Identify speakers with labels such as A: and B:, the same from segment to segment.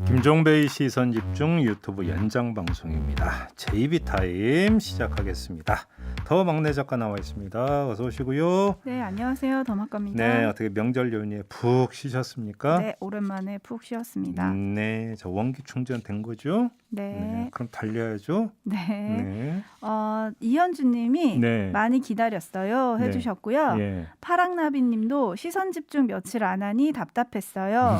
A: 김종배의 시선집중 유튜브 연장 방송입니다. JB타임 시작하겠습니다. 더 막내 작가 나와 있습니다. 어서 오시고요.
B: 네, 안녕하세요. 더마카입니다.
A: 네, 어떻게 명절 연휴에 푹 쉬셨습니까?
B: 네, 오랜만에 푹 쉬었습니다.
A: 네, 저 원기 충전 된 거죠?
B: 네.
A: 그럼 달려야죠.
B: 네. 이현주님이
A: 네.
B: 많이 기다렸어요
A: 네.
B: 해주셨고요.
A: 예.
B: 파랑나비님도 시선 집중 며칠 안 하니 답답했어요.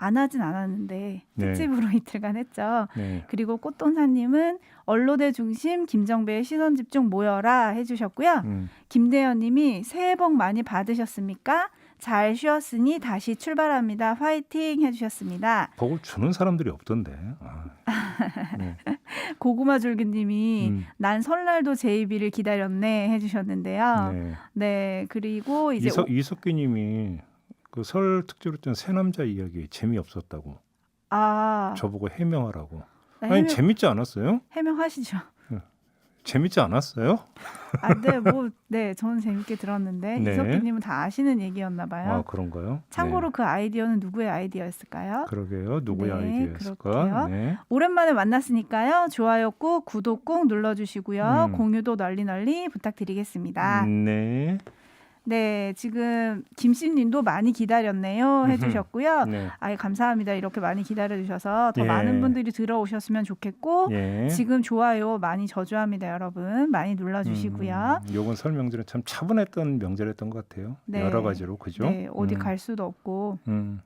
B: 안 하진 않았는데
A: 네.
B: 특집으로 이틀간 했죠.
A: 네.
B: 그리고 꽃돈사님은 언론의 중심 김정배의 시선 집중 모여라 해주셨고요. 김대현님이 새해 복 많이 받으셨습니까? 잘 쉬었으니 다시 출발합니다. 화이팅 해주셨습니다.
A: 복을 주는 사람들이 없던데. 네.
B: 고구마 줄기님이 난 설날도 제이비를 기다렸네 해주셨는데요.
A: 네.
B: 네, 그리고 이제
A: 이석기님이 그 설 특집으로 했던 새 남자 이야기 재미없었다고 저보고 해명하라고.
B: 네,
A: 아니 재밌지 않았어요?
B: 해명하시죠.
A: 재밌지 않았어요?
B: 네, 저는 재밌게 들었는데
A: 네.
B: 이석기님은 다 아시는 얘기였나 봐요.
A: 아 그런가요?
B: 참고로
A: 네.
B: 그 아이디어는 누구의 아이디어였을까요?
A: 그러게요. 누구의
B: 네,
A: 아이디어였을까?
B: 그렇게요.
A: 네.
B: 오랜만에 만났으니까요. 좋아요 꾹, 구독 꾹 눌러주시고요. 공유도 널리 부탁드리겠습니다.
A: 네.
B: 네, 지금 김씨님도 많이 기다렸네요 해주셨고요.
A: 네.
B: 감사합니다. 이렇게 많이 기다려주셔서 더
A: 예.
B: 많은 분들이 들어오셨으면 좋겠고
A: 예.
B: 지금 좋아요 많이 저주합니다. 여러분 많이 눌러주시고요.
A: 요번 설 명절은 참 차분했던 명절이었던 것 같아요.
B: 네.
A: 여러 가지로 그죠?
B: 네, 어디 갈 수도 없고
A: 음.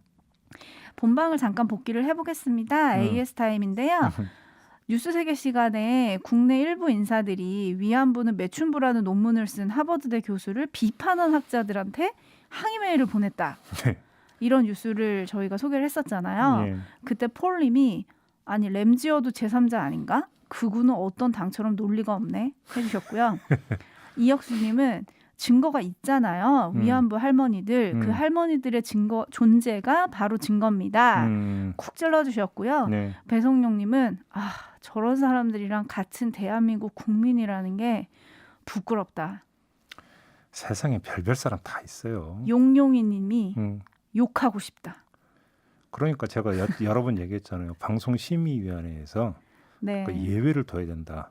B: 본방을 잠깐 복귀를 해보겠습니다. AS타임인데요. 뉴스세계 시간에 국내 일부 인사들이 위안부는 매춘부라는 논문을 쓴 하버드대 교수를 비판한 학자들한테 항의 메일을 보냈다.
A: 네.
B: 이런 뉴스를 저희가 소개를 했었잖아요.
A: 예.
B: 그때 폴님이 아니 램지어도 제3자 아닌가? 그구는 어떤 당처럼 논리가 없네 해주셨고요. 이혁수님은 증거가 있잖아요. 위안부 할머니들 그 할머니들의 존재가 바로 증거입니다. 쿡 찔러주셨고요.
A: 네.
B: 배성룡님은 저런 사람들이랑 같은 대한민국 국민이라는 게 부끄럽다.
A: 세상에 별별 사람 다 있어요.
B: 용용이님이 욕하고 싶다.
A: 그러니까 제가 여러 번 얘기했잖아요. 방송심의위원회에서
B: 네.
A: 그 예외를 둬야 된다.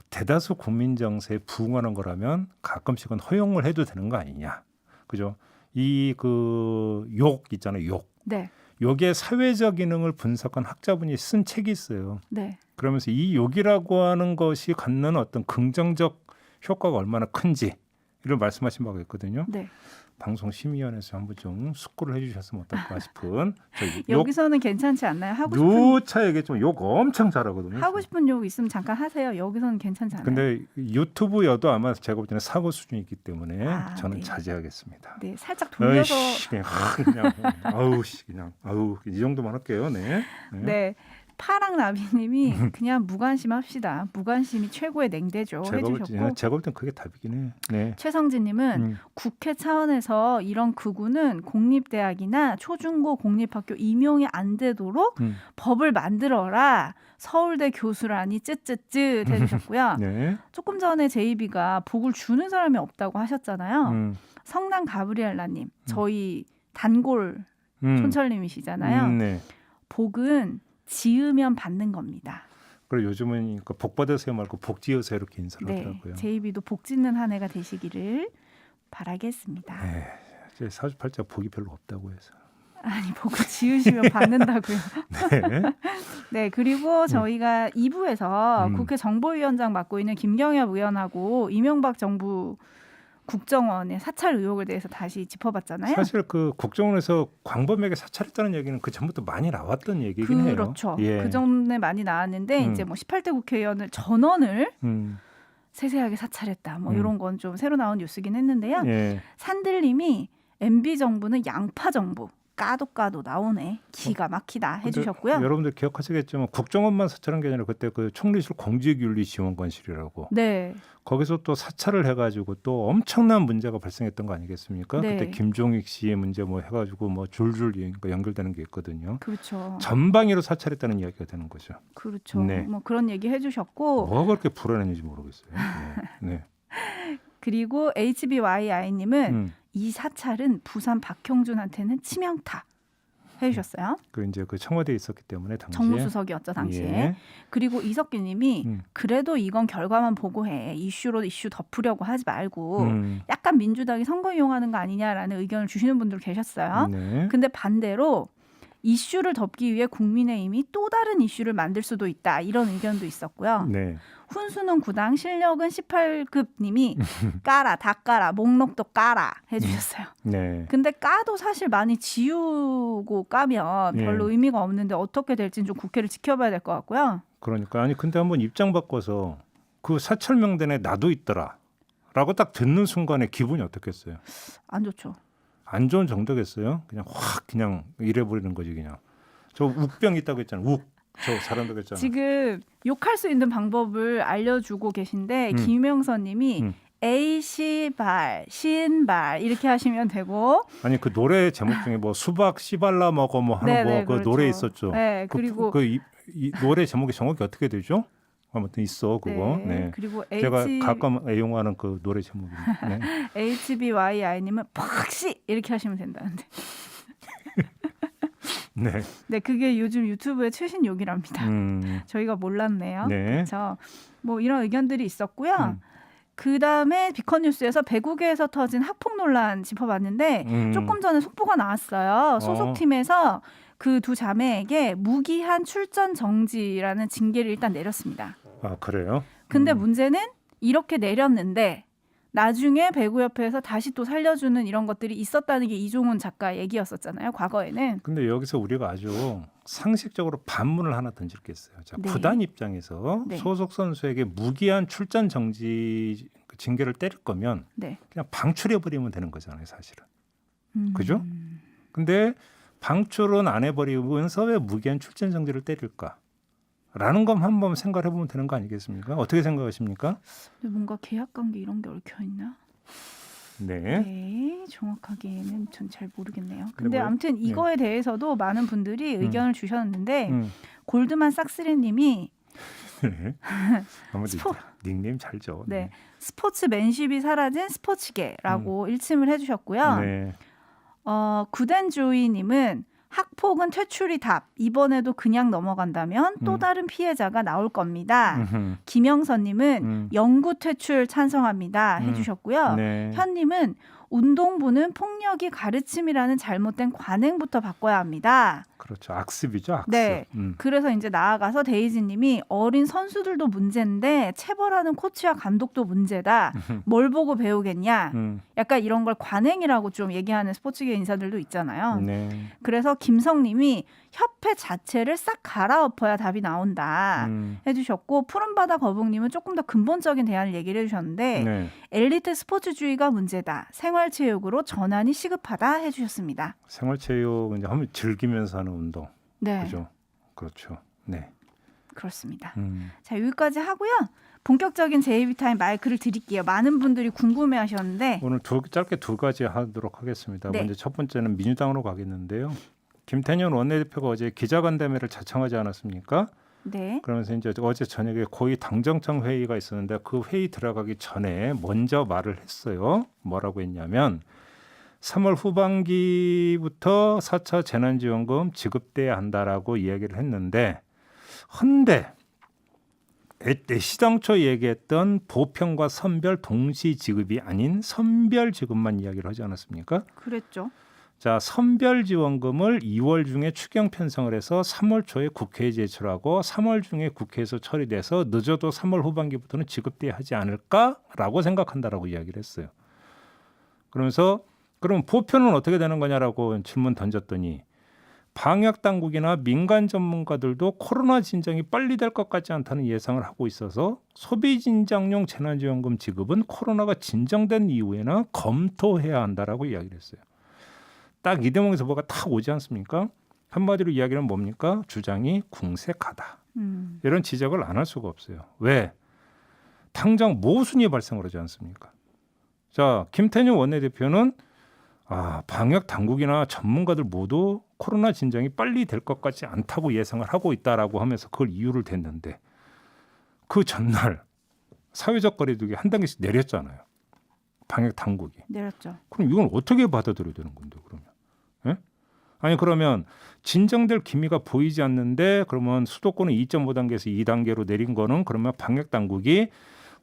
A: 대다수 국민 정세에 부응하는 거라면 가끔씩은 허용을 해도 되는 거 아니냐. 그죠? 이 그 욕 있잖아요. 욕.
B: 네.
A: 욕의 사회적 기능을 분석한 학자분이 쓴 책이 있어요.
B: 네.
A: 그러면서 이 욕이라고 하는 것이 갖는 어떤 긍정적 효과가 얼마나 큰지 이런 말씀하신 바가 있거든요.
B: 네.
A: 방송심의위원회에서 한번 좀 숙고를 해주셨으면 어떨까 싶은
B: 여기서는 괜찮지 않나요?
A: 누차 얘기했지만 욕 엄청 잘하거든요.
B: 하고 싶은 욕 있으면 잠깐 하세요. 여기서는 괜찮지 않아요?
A: 근데 유튜브여도 아마 제가 볼 때는 사고 수준이 있기 때문에 저는
B: 네.
A: 자제하겠습니다.
B: 네, 살짝 돌려서
A: 그냥 이 정도만 할게요. 네.
B: 네. 파랑나비님이 그냥 무관심합시다. 무관심이 최고의 냉대죠 해주셨고
A: 제가 볼 땐 그게 답이긴 해. 네.
B: 최성진님은 국회 차원에서 이런 극우는 공립대학이나 초중고 공립학교 임용이 안 되도록 법을 만들어라. 서울대 교수라니 쯧쯧쯧 해주셨고요.
A: 네.
B: 조금 전에 제이비가 복을 주는 사람이 없다고 하셨잖아요. 성남 가브리엘라님 저희 단골 촌철님이시잖아요.
A: 네.
B: 복은 지으면 받는 겁니다.
A: 그리고 요즘은 복 받으세요 말고 복 지으세요 이렇게 인사를 하더라고요.
B: 제이비도 복 짓는 한 해가 되시기를 바라겠습니다.
A: 네, 제 사주팔자 복이 별로 없다고 해서.
B: 아니 복을 지으시면 받는다고요.
A: 네.
B: 네, 그리고 저희가 2부에서 국회 정보위원장 맡고 있는 김경엽 의원하고 이명박 정부 국정원의 사찰 의혹에 대해서 다시 짚어봤잖아요.
A: 사실 그 국정원에서 광범위하게 사찰했다는 얘기는 그 전부터 많이 나왔던 얘기긴 해요.
B: 그렇죠.
A: 예.
B: 그 전에 많이 나왔는데 이제 뭐 18대 국회의원을 전원을 세세하게 사찰했다. 뭐 이런 건 좀 새로 나온 뉴스긴 했는데요.
A: 예.
B: 산들님이 MB 정부는 양파 정부. 까도 나오네. 기가 막히다
A: 근데
B: 해주셨고요.
A: 여러분들 기억하시겠지만 국정원만 사찰한 게 아니라 그때 그 총리실 공직윤리지원관실이라고
B: 네,
A: 거기서 또 사찰을 해가지고 또 엄청난 문제가 발생했던 거 아니겠습니까?
B: 네.
A: 그때 김종익 씨의 문제 뭐 해가지고 뭐 줄줄 연결되는 게 있거든요.
B: 그렇죠.
A: 전방위로 사찰했다는 이야기가 되는 거죠.
B: 그렇죠.
A: 네.
B: 뭐 그런 얘기 해주셨고
A: 뭐가 그렇게 불안했는지 모르겠어요. 네.
B: 그리고 HBYI님은
A: 음.
B: 이 사찰은 부산 박형준한테는 치명타 해주셨어요.
A: 그 이제 그 청와대에 있었기 때문에 당시에
B: 정무수석이었죠 당시에.
A: 예.
B: 그리고 이석기님이
A: 음.
B: 그래도 이건 결과만 보고 해. 이슈로 이슈 덮으려고 하지 말고 약간 민주당이 선거 이용하는 거 아니냐라는 의견을 주시는 분들 계셨어요.
A: 네.
B: 근데 반대로 이슈를 덮기 위해 국민의힘이 또 다른 이슈를 만들 수도 있다. 이런 의견도 있었고요.
A: 네.
B: 훈수는 9당 실력은 18급님이 까라 다 까라 목록도 까라 해주셨어요.
A: 네.
B: 근데 까도 사실 많이 지우고 까면
A: 예.
B: 별로 의미가 없는데 어떻게 될지는 좀 국회를 지켜봐야 될 것 같고요.
A: 그러니까 아니 근데 한번 입장 바꿔서 그 사찰 명단에 나도 있더라라고 딱 듣는 순간에 기분이 어떻겠어요?
B: 안 좋죠.
A: 안 좋은 정도겠어요? 그냥 확 그냥 이래버리는 거지 그냥. 저 욱병 있다고 했잖아. 저 잘한다고 했잖아.
B: 지금 욕할 수 있는 방법을 알려주고 계신데
A: 음.
B: 김명선님이 A시발, 신발 이렇게 하시면 되고
A: 아니 그 노래 제목 중에 뭐 수박 씨발라 먹어 뭐 하는
B: 네네,
A: 거 그
B: 그렇죠.
A: 노래 있었죠.
B: 네, 그리고
A: 이 노래 제목이 정확히 어떻게 되죠? 아무튼 있어 그거. 네.
B: 그리고
A: 제가 가끔 애용하는 그 노래 제목입니다. 네.
B: HBYI님은 팍시 이렇게 하시면 된다는데.
A: 네.
B: 네, 그게 요즘 유튜브의 최신 욕이랍니다. 저희가 몰랐네요.
A: 네.
B: 그렇죠. 뭐 이런 의견들이 있었고요. 그 다음에 비컨 뉴스에서 배국에서 터진 학폭 논란 짚어봤는데 조금 전에 속보가 나왔어요. 소속팀에서 그 두 자매에게 무기한 출전 정지라는 징계를 일단 내렸습니다.
A: 아 그래요?
B: 근데 문제는 이렇게 내렸는데 나중에 배구협회에서 다시 또 살려주는 이런 것들이 있었다는 게 이종훈 작가 얘기였었잖아요. 과거에는.
A: 근데 여기서 우리가 아주 상식적으로 반문을 하나 던질 게 있어요. 자,
B: 네.
A: 구단 입장에서
B: 네.
A: 소속 선수에게 무기한 출전 정지 징계를 때릴 거면
B: 네.
A: 그냥 방출해 버리면 되는 거잖아요, 사실은. 그죠? 근데 방출은 안 해버리면서 왜 무기한 출전 정지를 때릴까? 라는 것 한번 생각해 보면 되는 거 아니겠습니까? 어떻게 생각하십니까?
B: 근데 뭔가 계약 관계 이런 게 얽혀 있나?
A: 네.
B: 네, 정확하게는 전 잘 모르겠네요. 근데
A: 뭐,
B: 아무튼 이거에 대해서도 많은 분들이 의견을 주셨는데 골드만삭스레님이
A: 네. 아무튼 닉네임 잘 줘.
B: 네, 스포츠맨십이 사라진 스포츠계라고 일침을 해주셨고요.
A: 네.
B: 구덴조이님은 학폭은 퇴출이 답. 이번에도 그냥 넘어간다면 또 다른 피해자가 나올 겁니다. 김영선님은 영구 퇴출 찬성합니다. 해주셨고요.
A: 네.
B: 현님은 운동부는 폭력이 가르침이라는 잘못된 관행부터 바꿔야 합니다.
A: 그렇죠. 악습이죠. 악습.
B: 네. 그래서 이제 나아가서 데이지님이 어린 선수들도 문제인데 체벌하는 코치와 감독도 문제다. 뭘 보고 배우겠냐. 약간 이런 걸 관행이라고 좀 얘기하는 스포츠계 인사들도 있잖아요.
A: 네.
B: 그래서 김성님이 협회 자체를 싹 갈아엎어야 답이 나온다 해주셨고 푸른바다 거북님은 조금 더 근본적인 대안을 얘기를 해주셨는데
A: 네.
B: 엘리트 스포츠주의가 문제다. 생활체육으로 전환이 시급하다 해주셨습니다.
A: 생활체육 이제 하면 즐기면서 하는 운동.
B: 네.
A: 그죠. 그렇죠. 네.
B: 그렇습니다.
A: 음.
B: 자, 여기까지 하고요. 본격적인 제이비타임 마이크를 드릴게요. 많은 분들이 궁금해하셨는데
A: 오늘 짧게 두 가지 하도록 하겠습니다.
B: 네.
A: 먼저 첫 번째는 민주당으로 가겠는데요. 김태년 원내대표가 어제 기자간담회를 자청하지 않았습니까?
B: 네.
A: 그러면서 이제 어제 저녁에 고위 당정청 회의가 있었는데 그 회의 들어가기 전에 먼저 말을 했어요. 뭐라고 했냐면 3월 후반기부터 4차 재난지원금 지급돼야 한다라고 이야기를 했는데 헌데 시당초 얘기했던 보편과 선별 동시 지급이 아닌 선별 지급만 이야기를 하지 않았습니까?
B: 그랬죠.
A: 자, 선별 지원금을 2월 중에 추경 편성을 해서 3월 초에 국회에 제출하고 3월 중에 국회에서 처리돼서 늦어도 3월 후반기부터는 지급돼야 하지 않을까라고 생각한다라고 이야기를 했어요. 그러면서 그럼 보편은 어떻게 되는 거냐라고 질문 던졌더니 방역 당국이나 민간 전문가들도 코로나 진정이 빨리 될 것 같지 않다는 예상을 하고 있어서 소비 진정용 재난지원금 지급은 코로나가 진정된 이후에나 검토해야 한다라고 이야기를 했어요. 딱 이 대목에서 뭐가 탁 오지 않습니까? 한마디로 이야기는 뭡니까? 주장이 궁색하다. 이런 지적을 안 할 수가 없어요. 왜? 당장 모순이 발생을 하지 않습니까? 자, 김태년 원내대표는 방역 당국이나 전문가들 모두 코로나 진정이 빨리 될 것 같지 않다고 예상을 하고 있다라고 하면서 그걸 이유를 댔는데 그 전날 사회적 거리두기 한 단계씩 내렸잖아요. 방역 당국이.
B: 내렸죠.
A: 그럼 이건 어떻게 받아들여야 되는 건데 그러면? 예? 아니 그러면 진정될 기미가 보이지 않는데 그러면 수도권은 2.5단계에서 2단계로 내린 거는 그러면 방역 당국이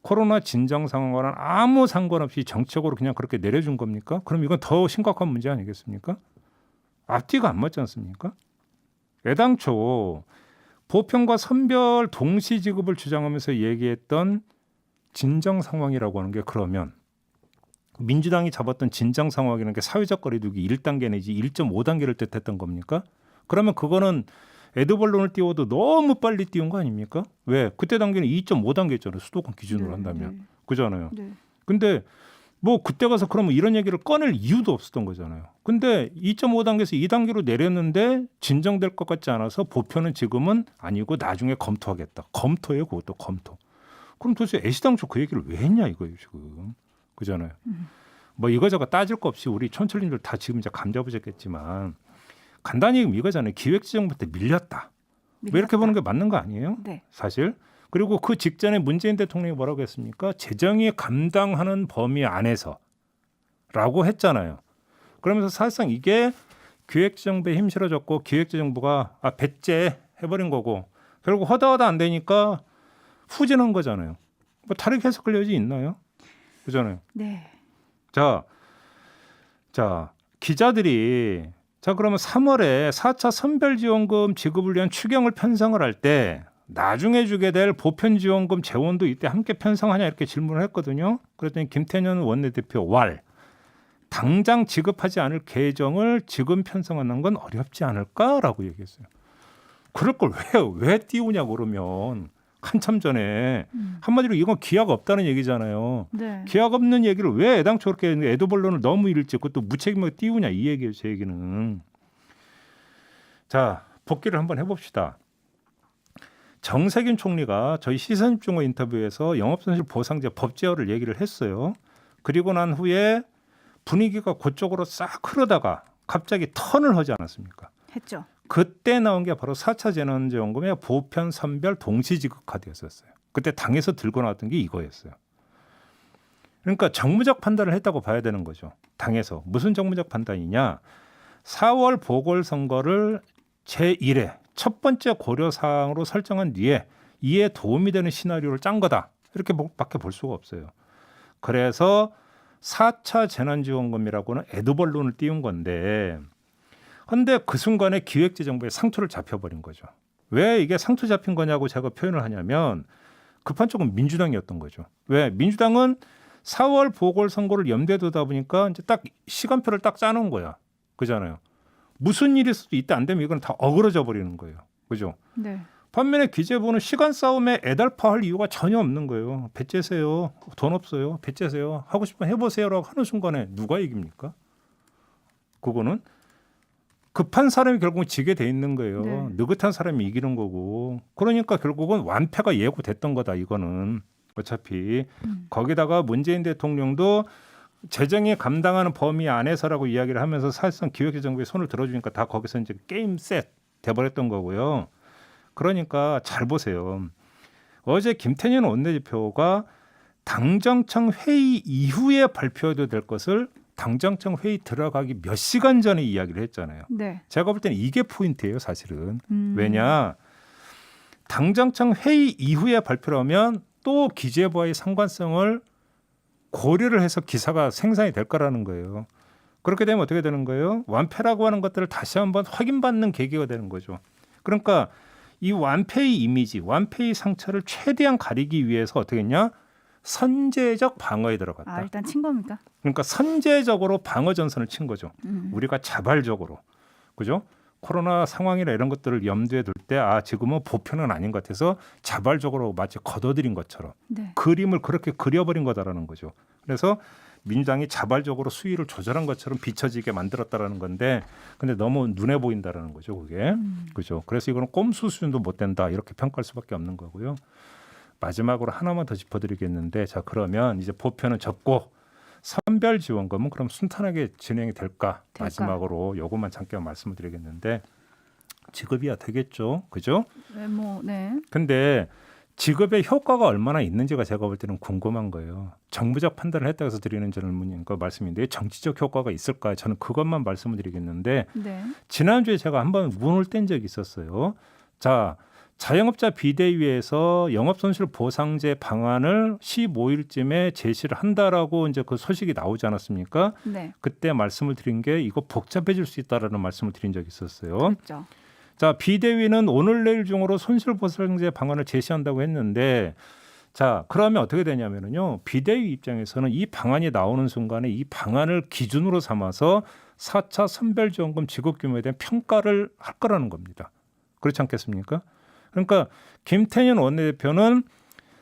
A: 코로나 진정 상황과는 아무 상관없이 정책으로 그냥 그렇게 내려준 겁니까? 그럼 이건 더 심각한 문제 아니겠습니까? 앞뒤가 안 맞지 않습니까? 애당초 보편과 선별 동시 지급을 주장하면서 얘기했던 진정 상황이라고 하는 게 그러면 민주당이 잡았던 진정 상황이라는 게 사회적 거리두기 1단계 내지 1.5단계를 뜻했던 겁니까? 그러면 그거는 에드벌론을 띄워도 너무 빨리 띄운 거 아닙니까? 왜? 그때 단계는 2.5단계였잖아요. 수도권 기준으로 한다면. 그잖아요.
B: 네.
A: 근데 뭐 그때 가서 그러면 이런 얘기를 꺼낼 이유도 없었던 거잖아요. 근데 2.5단계에서 2단계로 내렸는데 진정될 것 같지 않아서 보편은 지금은 아니고 나중에 검토하겠다. 검토예요. 그것도 검토. 그럼 도대체 애시당초 그 얘기를 왜 했냐 이거예요. 지금. 그잖아요. 뭐 이거저거 따질 거 없이 우리 촌철님들 다 지금 이제 감 잡으셨겠지만 간단히 이거잖아요. 기획재정부터 밀렸다. 뭐 이렇게 보는 게 맞는 거 아니에요?
B: 네.
A: 사실. 그리고 그 직전에 문재인 대통령이 뭐라고 했습니까? 재정이 감당하는 범위 안에서라고 했잖아요. 그러면서 사실상 이게 기획재정부에 힘 실어졌고 기획재정부가 배째해버린 거고 결국 허다하다 안 되니까 후진한 거잖아요. 뭐 다르게 해석할 여지 있나요? 그잖아요.
B: 네.
A: 자, 기자들이 그러면 3월에 4차 선별지원금 지급을 위한 추경을 편성을 할 때 나중에 주게 될 보편지원금 재원도 이때 함께 편성하냐 이렇게 질문을 했거든요. 그랬더니 김태년 원내대표 당장 지급하지 않을 계정을 지금 편성하는 건 어렵지 않을까라고 얘기했어요. 그럴 걸 왜 띄우냐고 그러면 한참 전에 한마디로 이건 기약 없다는 얘기잖아요.
B: 네.
A: 기약 없는 얘기를 왜 애당초 그렇게 에드벌론을 너무 일찍 그것도 무책임하게 띄우냐 이 얘기예요. 제 얘기는. 자, 복귀를 한번 해봅시다. 정세균 총리가 저희 시선집중호 인터뷰에서 영업손실 보상제 법 제어를 얘기를 했어요. 그리고 난 후에 분위기가 그쪽으로 싹 흐르다가 갑자기 턴을 하지 않았습니까?
B: 했죠.
A: 그때 나온 게 바로 4차 재난지원금의 보편 선별 동시지급 카드였었어요. 그때 당에서 들고 나왔던 게 이거였어요. 그러니까 정무적 판단을 했다고 봐야 되는 거죠. 당에서. 무슨 정무적 판단이냐. 4월 보궐선거를 제1회 첫 번째 고려사항으로 설정한 뒤에 이에 도움이 되는 시나리오를 짠 거다. 이렇게 밖에 볼 수가 없어요. 그래서 4차 재난지원금이라고는 에드벌론을 띄운 건데 그런데 그 순간에 기획재정부에 상투를 잡혀버린 거죠. 왜 이게 상투 잡힌 거냐고 제가 표현을 하냐면 급한 쪽은 민주당이었던 거죠. 왜? 민주당은 4월 보궐선거를 염두에 두다 보니까 이제 딱 시간표를 딱 짜놓은 거야. 그잖아요. 무슨 일이 있어도 이때 안 되면 이건 다 어그러져 버리는 거예요. 그죠?
B: 네.
A: 반면에 기재부는 시간 싸움에 애달파할 이유가 전혀 없는 거예요. 배째세요. 돈 없어요. 배째세요. 하고 싶으면 해보세요라고 하는 순간에 누가 이깁니까? 그거는 급한 사람이 결국은 지게 돼 있는 거예요.
B: 네.
A: 느긋한 사람이 이기는 거고. 그러니까 결국은 완패가 예고됐던 거다. 이거는 어차피 거기다가 문재인 대통령도 재정이 감당하는 범위 안에서라고 이야기를 하면서 사실상 기획재정부에 손을 들어주니까 다 거기서 이제 게임 셋 돼버렸던 거고요. 그러니까 잘 보세요. 어제 김태년 원내대표가 당정청 회의 이후에 발표해도 될 것을 당정청 회의 들어가기 몇 시간 전에 이야기를 했잖아요.
B: 네.
A: 제가 볼 때는 이게 포인트예요, 사실은. 왜냐? 당정청 회의 이후에 발표를 하면 또 기재부와의 상관성을 고려를 해서 기사가 생산이 될 거라는 거예요. 그렇게 되면 어떻게 되는 거예요? 완패라고 하는 것들을 다시 한번 확인받는 계기가 되는 거죠. 그러니까 이 완패의 이미지, 완패의 상처를 최대한 가리기 위해서 어떻게 했냐? 선제적 방어에 들어갔다.
B: 일단 친 겁니까?
A: 그러니까 선제적으로 방어 전선을 친 거죠. 우리가 자발적으로. 그죠? 코로나 상황이나 이런 것들을 염두에 둘 때 지금은 보편은 아닌 것 같아서 자발적으로 마치 걷어들인 것처럼
B: 네.
A: 그림을 그렇게 그려버린 거다라는 거죠. 그래서 민주당이 자발적으로 수위를 조절한 것처럼 비춰지게 만들었다라는 건데, 근데 너무 눈에 보인다라는 거죠, 그게. 그죠? 그래서 이거는 꼼수 수준도 못 된다 이렇게 평가할 수밖에 없는 거고요. 마지막으로 하나만 더 짚어드리겠는데, 자 그러면 이제 보편은 접고 선별지원금은 그럼 순탄하게 진행이 될까? 마지막으로 요것만 잠깐 말씀을 드리겠는데, 지급이야 되겠죠, 그죠?
B: 네, 뭐, 네.
A: 근데 지급의 효과가 얼마나 있는지가 제가 볼 때는 궁금한 거예요. 정부적 판단을 했다고 해서 드리는 질문인 거 말씀인데, 정치적 효과가 있을까? 저는 그것만 말씀을 드리겠는데,
B: 네.
A: 지난주에 제가 한번 문을 뗀 적이 있었어요. 자, 자영업자 비대위에서 영업손실 보상제 방안을 15일쯤에 제시를 한다라고 이제 그 소식이 나오지 않았습니까?
B: 네.
A: 그때 말씀을 드린 게 이거 복잡해질 수 있다라는 말씀을 드린 적이 있었어요.
B: 그렇죠.
A: 자, 비대위는 오늘 내일 중으로 손실보상제 방안을 제시한다고 했는데, 자 그러면 어떻게 되냐면요, 비대위 입장에서는 이 방안이 나오는 순간에 이 방안을 기준으로 삼아서 4차 선별지원금 지급 규모에 대한 평가를 할 거라는 겁니다. 그렇지 않겠습니까? 그러니까 김태년 원내대표는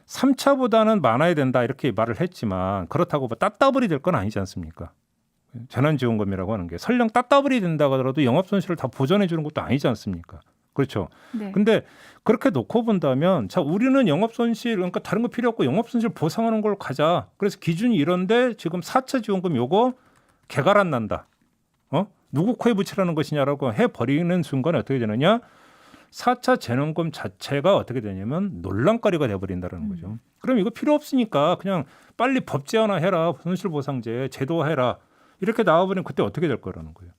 A: 3차보다는 많아야 된다 이렇게 말을 했지만, 그렇다고 뭐 따따블이 될 건 아니지 않습니까? 재난지원금이라고 하는 게 설령 따따블이 된다고 하더라도 영업손실을 다 보전해 주는 것도 아니지 않습니까? 그렇죠.
B: 네.
A: 근데 그렇게 놓고 본다면, 자 우리는 영업손실, 그러니까 다른 거 필요 없고 영업손실 보상하는 걸 가자. 그래서 기준이 이런데 지금 4차 지원금 요거 개갈 안 난다. 누구 코에 붙이라는 것이냐라고 해버리는 순간에 어떻게 되느냐? 4차 재난금 자체가 어떻게 되냐면 논란거리가 돼버린다는 거죠. 그럼 이거 필요 없으니까 그냥 빨리 법 제한화해라, 손실보상제 제도화해라, 이렇게 나와버리면 그때 어떻게 될 거라는 거예요.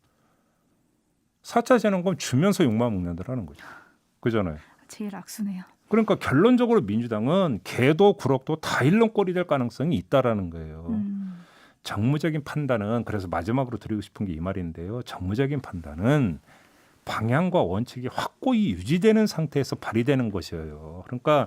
A: 4차 재난금 주면서 욕만 먹는다라는 거죠. 그잖아요.
B: 제일 악수네요.
A: 그러니까 결론적으로 민주당은 개도 구럭도 다 잃는 꼴이 될 가능성이 있다라는 거예요. 정무적인 판단은, 그래서 마지막으로 드리고 싶은 게 이 말인데요. 정무적인 판단은 방향과 원칙이 확고히 유지되는 상태에서 발휘되는 것이에요. 그러니까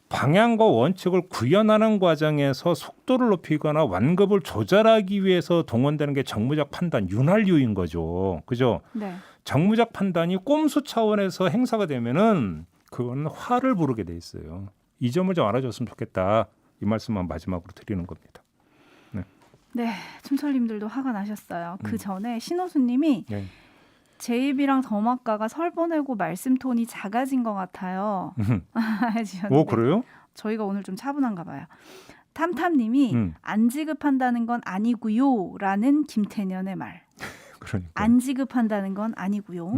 A: 방향과 원칙을 구현하는 과정에서 속도를 높이거나 완급을 조절하기 위해서 동원되는 게 정무적 판단, 윤활유인 거죠. 그죠?
B: 네.
A: 정무적 판단이 꼼수 차원에서 행사가 되면은 그건 화를 부르게 돼 있어요. 이 점을 좀 알아줬으면 좋겠다. 이 말씀만 마지막으로 드리는 겁니다.
B: 네. 춤철님들도 화가 나셨어요. 그 전에 신호수님이
A: 네.
B: 제 입이랑 더마카가 설 보내고 말씀 톤이 작아진 것 같아요. 해주셨는데,
A: 오 그래요?
B: 저희가 오늘 좀 차분한가 봐요. 탐탐님이 안 지급한다는 건 아니고요라는 김태년의 말.
A: 그러니까.
B: 안 지급한다는 건 아니고요.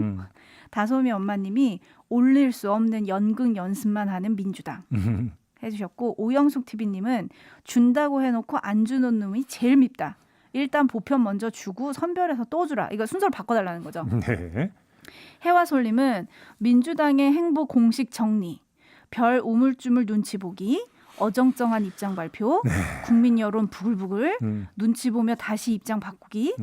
B: 다솜이 엄마님이 올릴 수 없는 연극 연습만 하는 민주당 해주셨고, 오영숙 TV님은 준다고 해놓고 안 주는 놈이 제일 밉다. 일단 보편 먼저 주고 선별해서 또 주라. 이거 순서를 바꿔달라는 거죠.
A: 네.
B: 해와솔님은 민주당의 행보 공식 정리, 별 우물쭈물 눈치 보기, 어정쩡한 입장 발표, 국민 여론 부글부글, 눈치 보며 다시 입장 바꾸기,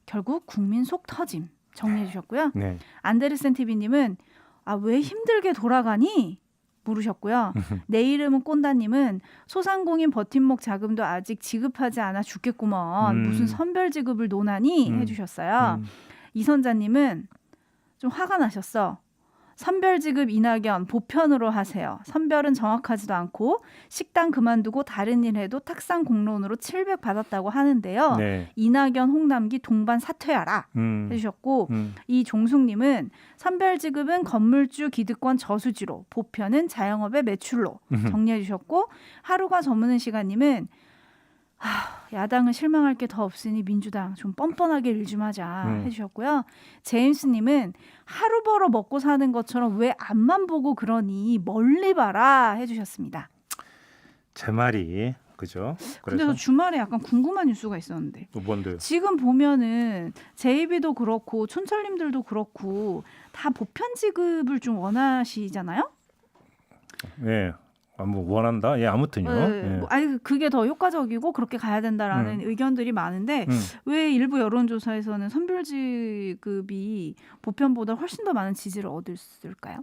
B: 결국 국민 속 터짐 정리해 주셨고요.
A: 네.
B: 안데르센 TV님은 왜 힘들게 돌아가니? 물으셨고요. 내 이름은 꼰다님은 소상공인 버팀목 자금도 아직 지급하지 않아 죽겠구먼. 무슨 선별 지급을 논하니? 해주셨어요. 이선자님은 좀 화가 나셨어. 선별 지급 이낙연 보편으로 하세요. 선별은 정확하지도 않고 식당 그만두고 다른 일 해도 탁상 공론으로 700 받았다고 하는데요.
A: 네.
B: 이낙연 홍남기 동반 사퇴하라 해주셨고, 이종숙님은 선별 지급은 건물주 기득권 저수지로, 보편은 자영업의 매출로 정리해 주셨고, 하루가 저무는 시간님은 야당은 실망할 게 더 없으니 민주당 좀 뻔뻔하게 일 좀 하자 해주셨고요. 제임스님은 하루 벌어 먹고 사는 것처럼 왜 앞만 보고 그러니 멀리 봐라 해주셨습니다.
A: 제 말이 그죠?
B: 근데 저 주말에 약간 궁금한 뉴스가 있었는데,
A: 뭔데요?
B: 지금 보면은 제이비도 그렇고 촌철님들도 그렇고 다 보편 지급을 좀 원하시잖아요.
A: 네. 뭐 원한다. 예, 아무튼요.
B: 네. 아니 그게 더 효과적이고 그렇게 가야 된다라는 의견들이 많은데 왜 일부 여론조사에서는 선별지급이 보편보다 훨씬 더 많은 지지를 얻었을까요?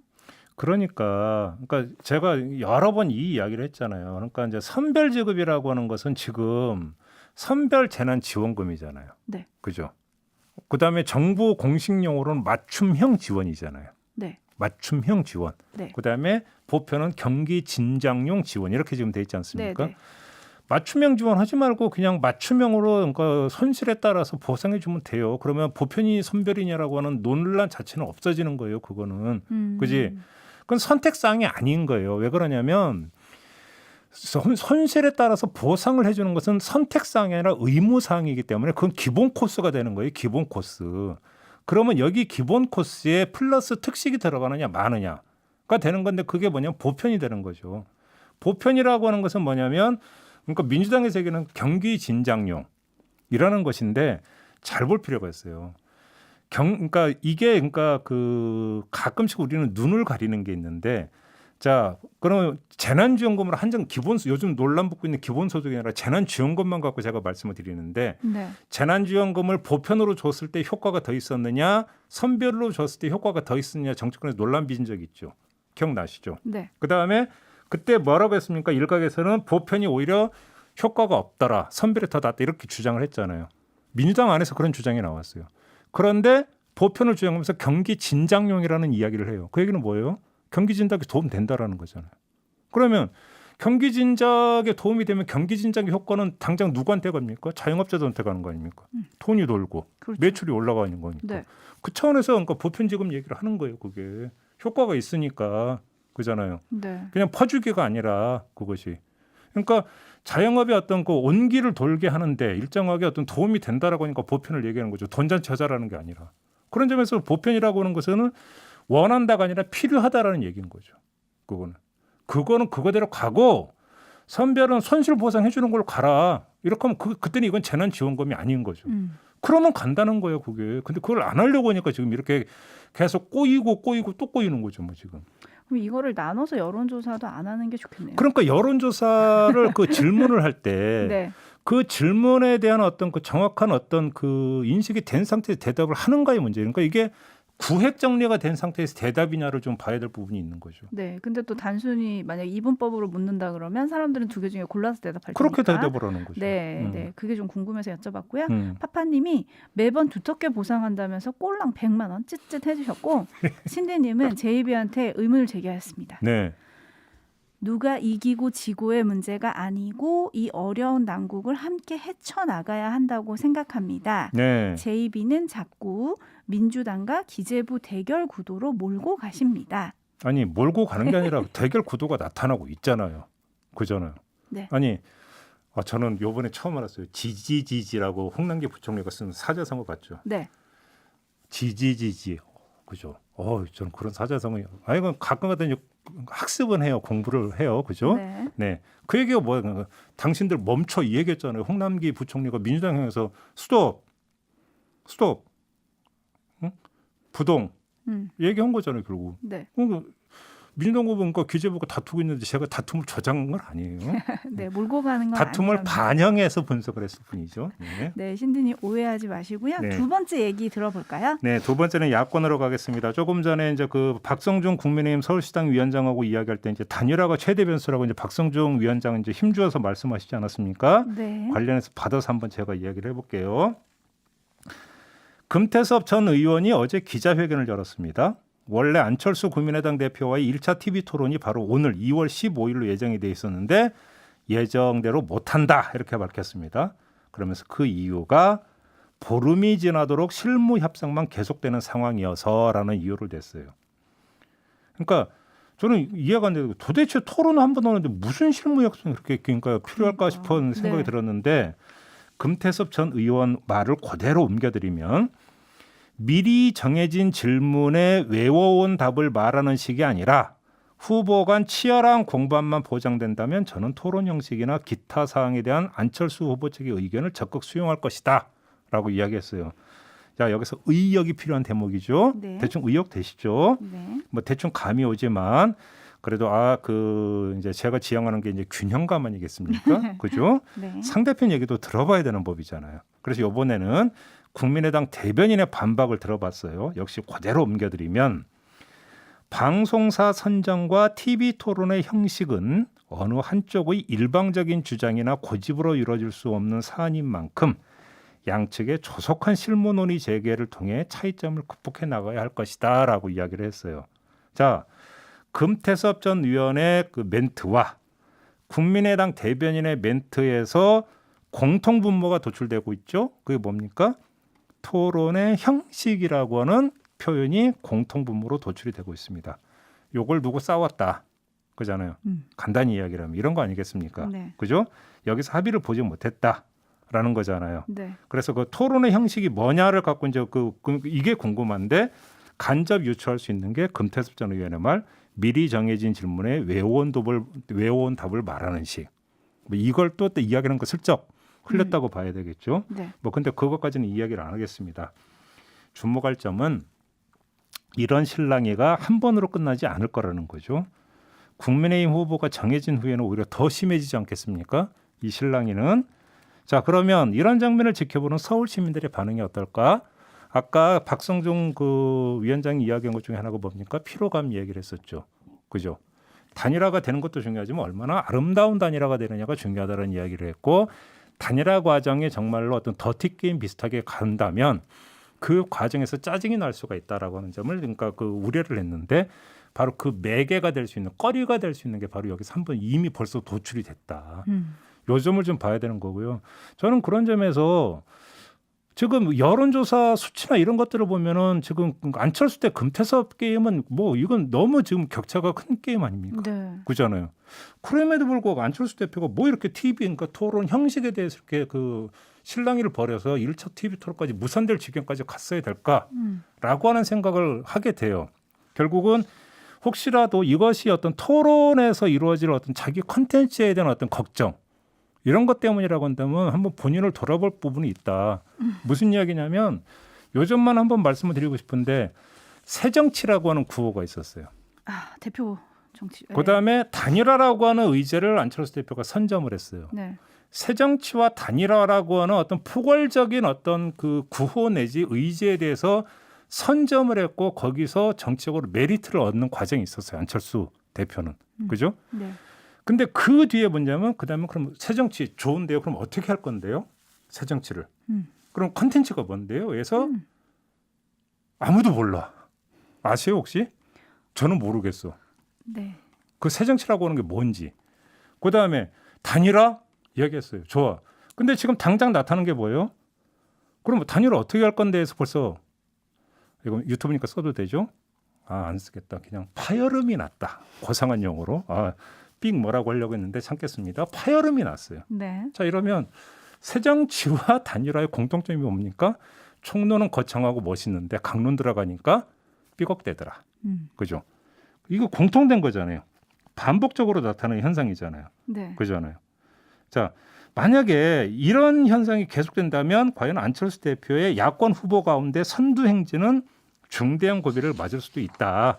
A: 그러니까 제가 여러 번 이 이야기를 했잖아요. 그러니까 이제 선별지급이라고 하는 것은 지금 선별 재난 지원금이잖아요.
B: 네.
A: 그죠? 그다음에 정부 공식 용어로는 맞춤형 지원이잖아요.
B: 네.
A: 맞춤형 지원.
B: 네.
A: 그다음에 보편은 경기 진작용 지원 이렇게 지금 돼 있지 않습니까?
B: 네.
A: 맞춤형 지원하지 말고 그냥 맞춤형으로 그러니까 손실에 따라서 보상해 주면 돼요. 그러면 보편이 선별이냐라고 하는 논란 자체는 없어지는 거예요. 그거는 그지? 그건 선택사항이 아닌 거예요. 왜 그러냐면 손실에 따라서 보상을 해주는 것은 선택사항이 아니라 의무사항이기 때문에 그건 기본 코스가 되는 거예요. 기본 코스. 그러면 여기 기본 코스에 플러스 특식이 들어가느냐 마느냐가 되는 건데 그게 뭐냐면 보편이 되는 거죠. 보편이라고 하는 것은 뭐냐면 그러니까 민주당에서 얘기하는 경기 진작용이라는 것인데 잘 볼 필요가 있어요. 그러니까 이게 그러니까 그 가끔씩 우리는 눈을 가리는 게 있는데 자 그러면 재난지원금으로 한정 기본 요즘 논란 붙고 있는 기본소득이 아니라 재난지원금만 갖고 제가 말씀을 드리는데
B: 네.
A: 재난지원금을 보편으로 줬을 때 효과가 더 있었느냐 선별로 줬을 때 효과가 더 있었느냐 정치권에서 논란 빚은 적이 있죠. 기억나시죠?
B: 네.
A: 그다음에 그때 뭐라고 했습니까? 일각에서는 보편이 오히려 효과가 없더라. 선별이 더 낫다. 이렇게 주장을 했잖아요. 민주당 안에서 그런 주장이 나왔어요. 그런데 보편을 주장하면서 경기 진작용이라는 이야기를 해요. 그 얘기는 뭐예요? 경기 진작에 도움 된다라는 거잖아요. 그러면 경기 진작에 도움이 되면 경기 진작의 효과는 당장 누구한테 갑니까? 자영업자들한테 가는 거 아닙니까? 돈이 돌고
B: 그렇죠.
A: 매출이 올라가는 거니까.
B: 네.
A: 그 차원에서 그러니까 보편 지급 얘기를 하는 거예요. 그게 효과가 있으니까 그잖아요.
B: 네.
A: 그냥 퍼주기가 아니라 그것이. 그러니까 자영업의 어떤 그 온기를 돌게 하는데 일정하게 어떤 도움이 된다라고 하니까 보편을 얘기하는 거죠. 돈잔치 하자라는 게 아니라. 그런 점에서 보편이라고 하는 것은 원한다가 아니라 필요하다라는 얘기인 거죠. 그거는 그거대로 가고 선별은 손실 보상해 주는 걸로 가라. 이렇게 하면 그때는 이건 재난지원금이 아닌 거죠. 그러면 간다는 거예요, 그게. 근데 그걸 안 하려고 하니까 지금 이렇게 계속 꼬이고 또 꼬이는 거죠, 뭐 지금.
B: 그럼 이거를 나눠서 여론조사도 안 하는 게 좋겠네요.
A: 그러니까 여론조사를 그 질문을 할 때
B: 네.
A: 그 질문에 대한 어떤 그 정확한 어떤 그 인식이 된 상태에서 대답을 하는가의 문제. 그러니까 이게 구획 정리가 된 상태에서 대답이냐를 좀 봐야 될 부분이 있는 거죠.
B: 네. 근데 또 단순히 만약 이분법으로 묻는다 그러면 사람들은 두 개 중에 골라서 대답할 테니까.
A: 그렇게 대답을 하는 거죠.
B: 네, 네. 그게 좀 궁금해서 여쭤봤고요.
A: 음.
B: 파파님이 매번 두텁게 보상한다면서 꼴랑 100만 원 쯧쯧 해주셨고 신대님은 제이비한테 의문을 제기하였습니다.
A: 네.
B: 누가 이기고 지고의 문제가 아니고 이 어려운 난국을 함께 헤쳐나가야 한다고 생각합니다.
A: 네.
B: 제이비는 자꾸 민주당과 기재부 대결 구도로 몰고 가십니다.
A: 아니 몰고 가는 게 아니라 대결 구도가 나타나고 있잖아요. 그잖아요.
B: 네.
A: 아니 저는 요번에 처음 알았어요. 지지지지라고 홍남기 부총리가 쓴 사자성어 봤죠.
B: 네.
A: 지지지지. 그죠. 저는 그런 사자성어. 이건 가끔가다 학습은 해요. 공부를 해요. 그죠?
B: 네.
A: 네. 그 얘기가 뭐야? 당신들 멈춰 이 얘기했잖아요. 홍남기 부총리가 민주당 향해서 스톱. 응? 부동. 얘기한 거잖아요. 결국.
B: 네.
A: 민주당 후보가 기재부가 다투고 있는데 제가 다툼을 저장한 건 아니에요.
B: 네. 몰고 가는 건
A: 다툼을
B: 아니랍니다.
A: 반영해서 분석을 했을 뿐이죠. 네.
B: 네, 신드님 오해하지 마시고요.
A: 네.
B: 두 번째 얘기 들어볼까요?
A: 네, 두 번째는 야권으로 가겠습니다. 조금 전에 이제 그 박성중 국민의힘 서울시당 위원장하고 이야기할 때 이제 단일화가 최대 변수라고 이제 박성중 위원장 이제 힘주어서 말씀하시지 않았습니까?
B: 네.
A: 관련해서 받아서 한번 제가 이야기를 해볼게요. 금태섭 전 의원이 어제 기자회견을 열었습니다. 원래 안철수 국민의당 대표와의 1차 TV 토론이 바로 오늘 2월 15일로 예정이 돼 있었는데 예정대로 못한다 이렇게 밝혔습니다. 그러면서 그 이유가 보름이 지나도록 실무 협상만 계속되는 상황이어서라는 이유를 냈어요. 그러니까 저는 이해가 안 되고 도대체 토론을 한 번 하는데 무슨 실무 협상이 그렇게 그러니까 필요할까 싶은 생각이
B: 네.
A: 들었는데 금태섭 전 의원 말을 그대로 옮겨드리면 미리 정해진 질문에 외워온 답을 말하는 식이 아니라 후보 간 치열한 공방만 보장된다면 저는 토론 형식이나 기타 사항에 대한 안철수 후보 측의 의견을 적극 수용할 것이다 라고 이야기했어요. 자, 여기서 의역이 필요한 대목이죠.
B: 네.
A: 대충 의역 되시죠?
B: 네.
A: 뭐 대충 감이 오지만 그래도 이제 제가 지향하는 게 이제 균형감 아니겠습니까? 그죠?
B: 네.
A: 상대편 얘기도 들어봐야 되는 법이잖아요. 그래서 이번에는 국민의당 대변인의 반박을 들어봤어요. 역시 그대로 옮겨드리면 방송사 선정과 TV 토론의 형식은 어느 한쪽의 일방적인 주장이나 고집으로 이루어질 수 없는 사안인 만큼 양측의 조속한 실무 논의 재개를 통해 차이점을 극복해 나가야 할 것이다 라고 이야기를 했어요. 자, 금태섭 전 의원의 그 멘트와 국민의당 대변인의 멘트에서 공통 분모가 도출되고 있죠. 그게 뭡니까? 토론의 형식이라고 하는 표현이 공통 분모로 도출이 되고 있습니다. 요걸 두고 싸웠다. 그잖아요. 간단히 이야기를 하면 이런 거 아니겠습니까?
B: 네.
A: 그죠? 여기서 합의를 보지 못했다라는 거잖아요.
B: 네.
A: 그래서 그 토론의 형식이 뭐냐를 갖고 이제 이게 궁금한데 간접 유추할 수 있는 게 금태섭 전 의원의 말 미리 정해진 질문에 외워온 답을 말하는 식. 뭐 이걸 또 이야기하는 거 슬쩍 흘렸다고 봐야 되겠죠.
B: 네.
A: 뭐 근데 그것까지는 이야기를 안 하겠습니다. 주목할 점은 이런 실랑이가 한 번으로 끝나지 않을 거라는 거죠. 국민의힘 후보가 정해진 후에는 오히려 더 심해지지 않겠습니까? 이 실랑이는. 자, 그러면 이런 장면을 지켜보는 서울 시민들의 반응이 어떨까? 아까 박성중 그 위원장이 이야기한 것 중에 하나가 뭡니까? 피로감 얘기를 했었죠. 그죠? 단일화가 되는 것도 중요하지만 얼마나 아름다운 단일화가 되느냐가 중요하다는 이야기를 했고 단일화 과정이 정말로 어떤 더티 게임 비슷하게 간다면 그 과정에서 짜증이 날 수가 있다라고 하는 점을 그러니까 그 우려를 했는데 바로 그 매개가 될 수 있는 거리가 될 수 있는 게 바로 여기서 한번 이미 벌써 도출이 됐다. 요 점을 좀 봐야 되는 거고요. 저는 그런 점에서 지금 여론조사 수치나 이런 것들을 보면은 지금 안철수 대 금태섭 게임은 뭐 이건 너무 지금 격차가 큰 게임 아닙니까?
B: 네.
A: 그잖아요. 그럼에도 불구하고 안철수 대표가 뭐 이렇게 TV 그러니까 토론 형식에 대해서 이렇게 그 실랑이를 벌여서 1차 TV 토론까지 무산될 지경까지 갔어야 될까라고 하는 생각을 하게 돼요. 결국은 혹시라도 이것이 어떤 토론에서 이루어질 어떤 자기 콘텐츠에 대한 어떤 걱정 이런 것 때문이라고 한다면 한번 본인을 돌아볼 부분이 있다. 무슨 이야기냐면 요즘만 한번 말씀을 드리고 싶은데 새정치라고 하는 구호가 있었어요.
B: 아, 대표 정치.
A: 그다음에 단일화라고 하는 의제를 안철수 대표가 선점을 했어요.
B: 네.
A: 새정치와 단일화라고 하는 어떤 포괄적인 어떤 그 구호 내지 의제에 대해서 선점을 했고 거기서 정치적으로 메리트를 얻는 과정이 있었어요. 안철수 대표는. 그죠?
B: 네.
A: 근데 그 뒤에 뭐냐면 그다음에 그럼 새정치 좋은데요. 그럼 어떻게 할 건데요? 새정치를. 그럼 컨텐츠가 뭔데요? 그래서 아무도 몰라. 아세요 혹시? 저는 모르겠어.
B: 네.
A: 그 새정치라고 하는 게 뭔지. 그다음에 단일화 이야기했어요. 좋아. 근데 지금 당장 나타나는 게 뭐예요? 그럼 단일화 어떻게 할 건데 해서 벌써 이거 유튜브니까 써도 되죠? 아, 안 쓰겠다. 그냥 파열음이 났다. 고상한 용어로. 삑 뭐라고 하려고 했는데 참겠습니다. 파열음이 났어요.
B: 네.
A: 자, 이러면 새정치와 단일화의 공통점이 뭡니까? 총론은 거창하고 멋있는데 강론 들어가니까 삐걱대더라. 그죠? 이거 공통된 거잖아요. 반복적으로 나타나는 현상이잖아요.
B: 네.
A: 그잖아요. 자, 만약에 이런 현상이 계속된다면 과연 안철수 대표의 야권 후보 가운데 선두 행진은 중대한 고비를 맞을 수도 있다.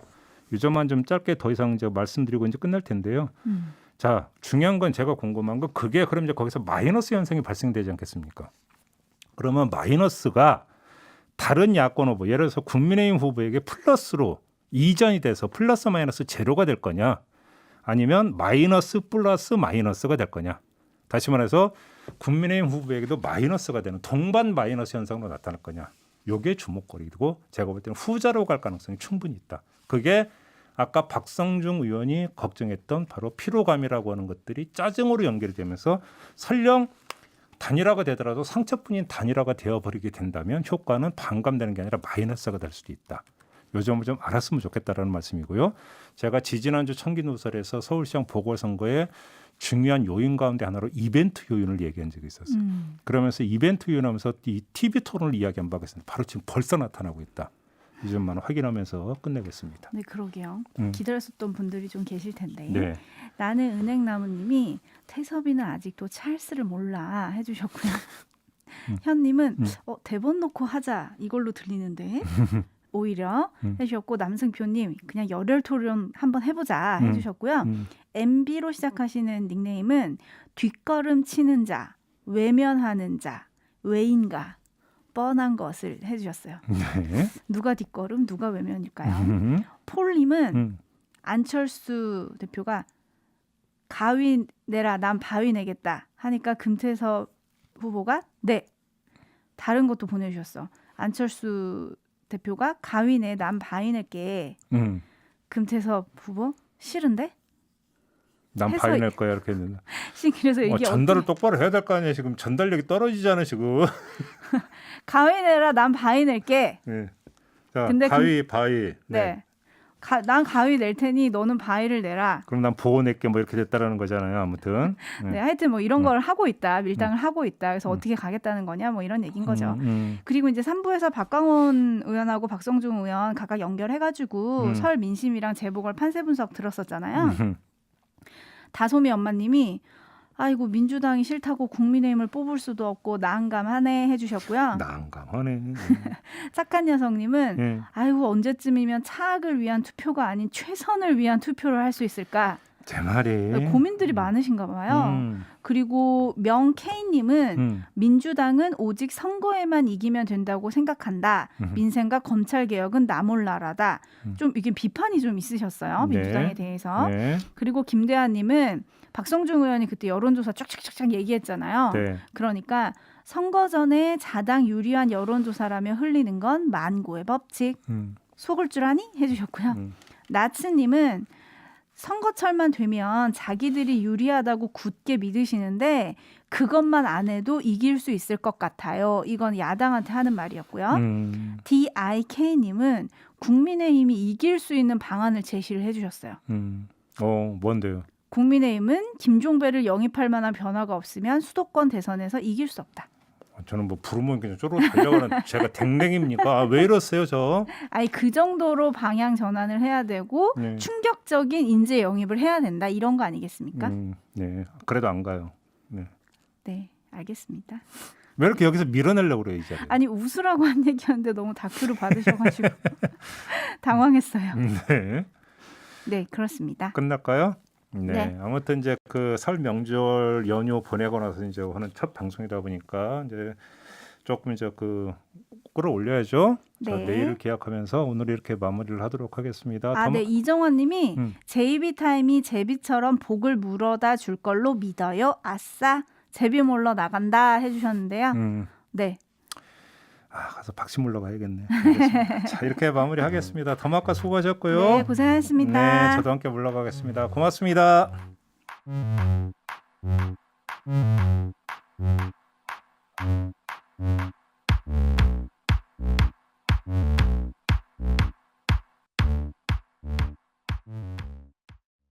A: 이 점만 좀 짧게 더 이상 이제 말씀드리고 이제 끝날 텐데요. 자, 중요한 건 제가 궁금한 건 그게 그럼 이제 거기서 마이너스 현상이 발생되지 않겠습니까? 그러면 마이너스가 다른 야권 후보, 예를 들어서 국민의힘 후보에게 플러스로 이전이 돼서 플러스 마이너스 제로가 될 거냐? 아니면 마이너스 플러스 마이너스가 될 거냐? 다시 말해서 국민의힘 후보에게도 마이너스가 되는 동반 마이너스 현상으로 나타날 거냐? 요게 주목거리고 제가 볼 때는 후자로 갈 가능성이 충분히 있다. 그게 아까 박성중 의원이 걱정했던 바로 피로감이라고 하는 것들이 짜증으로 연결이 되면서 설령 단일화가 되더라도 상처뿐인 단일화가 되어버리게 된다면 효과는 반감되는 게 아니라 마이너스가 될 수도 있다. 요 점을 좀 알았으면 좋겠다라는 말씀이고요. 제가 지지난주 청기누설에서 서울시장 보궐선거의 중요한 요인 가운데 하나로 이벤트 요인을 얘기한 적이 있었어요. 그러면서 이벤트 요인하면서 이 TV 토론을 이야기한 바가 있습니다. 바로 지금 벌써 나타나고 있다. 이 점만 확인하면서 끝내겠습니다.
B: 네, 그러게요. 기다렸었던 분들이 좀 계실 텐데.
A: 네.
B: 나는 은행나무님이 태섭이는 아직도 찰스를 몰라 해주셨고요. 현님은 대본 놓고 하자 이걸로 들리는데 오히려 해주셨고 남승표님 그냥 열혈 토론 한번 해보자 해주셨고요. MB로 시작하시는 닉네임은 뒷걸음 치는 자, 외면하는 자, 왜인가 뻔한 것을 해주셨어요.
A: 네.
B: 누가 뒷걸음, 누가 외면일까요? 폴님은 안철수 대표가 가위 내라, 난 바위 내겠다 하니까 금태섭 후보가 네. 다른 것도 보내주셨어. 안철수 대표가 가위 내, 난 바위 낼게. 금태섭 후보 싫은데?
A: 난
B: 해서
A: 바위 낼 거야 이렇게 했는데.
B: 그래서 이게
A: 전달을
B: 어떻게
A: 똑바로 해야 될 거 아니야. 지금 전달력이 떨어지잖아 지금.
B: 가위 내라 난 바위 낼게.
A: 네. 자,
B: 근데
A: 바위.
B: 네. 난 가위 낼 테니 너는 바위를 내라.
A: 그럼 난 보호 낼게 뭐 이렇게 됐다라는 거잖아요. 아무튼.
B: 네, 하여튼 뭐 이런 걸 하고 있다. 밀당을 하고 있다. 그래서 어떻게 가겠다는 거냐 뭐 이런 얘기인 거죠. 그리고 이제 3부에서 박광원 의원하고 박성중 의원 각각 연결해가지고 설 민심이랑 재보궐 판세 분석 들었었잖아요. 다솜이 엄마님이 아이고 민주당이 싫다고 국민의힘을 뽑을 수도 없고 난감하네 해주셨고요.
A: 난감하네.
B: 착한 여성님은
A: 예.
B: 아이고 언제쯤이면 차악을 위한 투표가 아닌 최선을 위한 투표를 할 수 있을까?
A: 제 말이.
B: 고민들이 많으신가 봐요. 그리고 명케이님은 민주당은 오직 선거에만 이기면 된다고 생각한다. 민생과 검찰 개혁은 나 몰라라다. 좀 이게 비판이 좀 있으셨어요. 민주당에
A: 네.
B: 대해서.
A: 네.
B: 그리고 김대한님은 박성중 의원이 그때 여론조사 쫙쫙쫙 얘기했잖아요.
A: 네.
B: 그러니까 선거 전에 자당 유리한 여론조사라며 흘리는 건 만고의 법칙. 속을 줄 아니? 해주셨고요. 나츠님은 선거철만 되면 자기들이 유리하다고 굳게 믿으시는데 그것만 안 해도 이길 수 있을 것 같아요. 이건 야당한테 하는 말이었고요. DIK님은 국민의힘이 이길 수 있는 방안을 제시를 해주셨어요.
A: 뭔데요?
B: 국민의힘은 김종배를 영입할 만한 변화가 없으면 수도권 대선에서 이길 수 없다.
A: 저는 뭐 부르면 그냥 쪼르르 달려가는 제가 댕댕입니까? 왜 이러세요 저?
B: 아니 그 정도로 방향 전환을 해야 되고
A: 네.
B: 충격적인 인재 영입을 해야 된다 이런 거 아니겠습니까?
A: 네, 그래도 안 가요. 네.
B: 네, 알겠습니다.
A: 왜 이렇게 여기서 밀어내려고 그래요 이 자리?
B: 아니 웃으라고 한 얘기였는데 너무 다큐로 받으셔가지고 당황했어요.
A: 네.
B: 네, 그렇습니다.
A: 끝날까요? 네.
B: 네.
A: 아무튼 이제 그 설 명절 연휴 보내고 나서 이제 하는 첫 방송이다 보니까 이제 조금 이제 그 끌어올려야죠. 자,
B: 네.
A: 내일을 계약하면서 오늘 이렇게 마무리를 하도록 하겠습니다.
B: 네, 이정원님이
A: 음.
B: 제이비 타임이 제비처럼 복을 물어다 줄 걸로 믿어요. 아싸, 제비 몰러 나간다 해주셨는데요. 네.
A: 가서 박씨 물러 가야겠네. 알겠습니다. 자, 이렇게 마무리하겠습니다. 더마카 수고하셨고요.
B: 네, 고생하셨습니다.
A: 네, 저도 함께 물러가겠습니다. 고맙습니다.